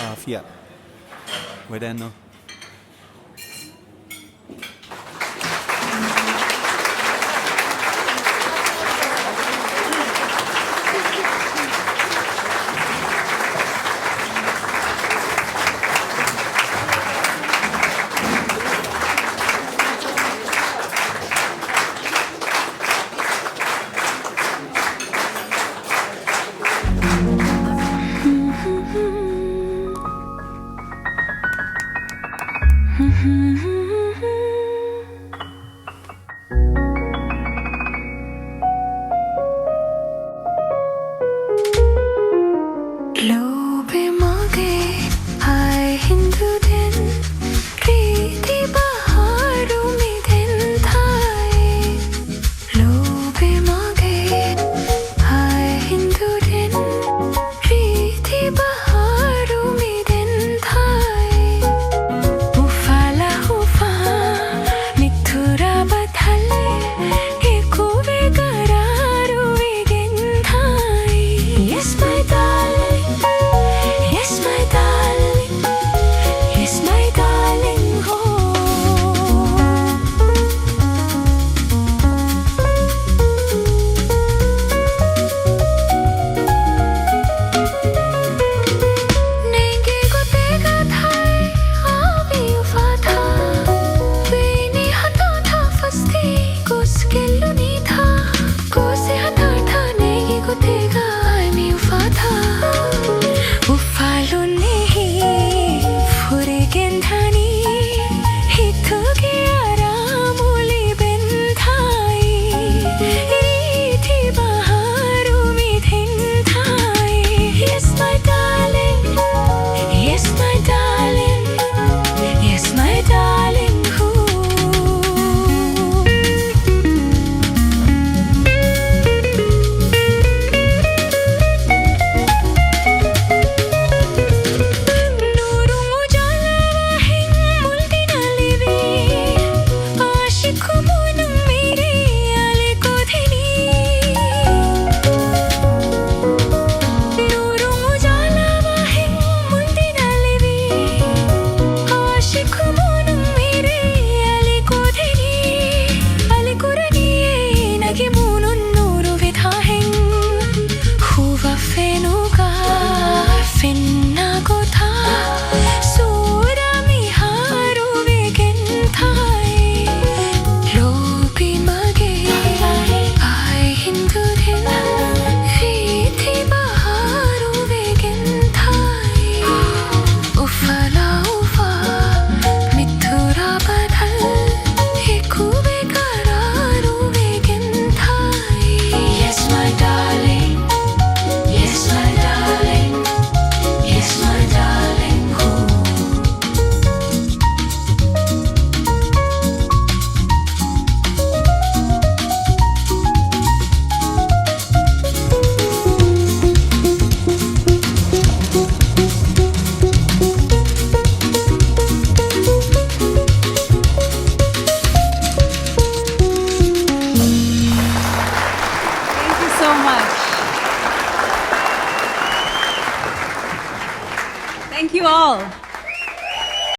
عافية ودانو. लोभे मागे हाय हिंदू दिन प्रीति बहारों में दिन थाए लोभे मागे हाय हिंदू दिन प्रीति बहारों में दिन थाए उफाला उफा मिथुरा बथले एकुवे करारो वेगेन थाए Yes my darling Yes my darling Yes my darling हो नेंगे को तेगा थाए आवी उफा था वेनी हता था फस्ती कुस्केलुनी था कोसे हता था नेंगे को तेगा आमी उफा था उफालुनी फुरे गेंधानी हिथुगे आरामुली बेंधाई रीति बहारों में दिन Thai Yes my darling Yes my darling Yes my darling who नूरू उजाला रहें मुल्दिन अलिवी आशिक मुनम मेरे आले को धनी नूरू उजाला रहें मुल्दिन अलिवी आशिक मुनम मेरे आले को धनी आले कुरनिये नगे मुनुन नूरू विधाहें हुवा फेनुगा फिन्ना गोथा सूरा मिहारो वेगेन थाए लोभी मगे आय हिंदू दिन रीति बहारो वेगेन थाए उफाला उफा मिथुरा बदल एकुवे करारो वेगेन थाए Yes my darling Yes my darling Yes my darling who Thank you so much. Thank you all.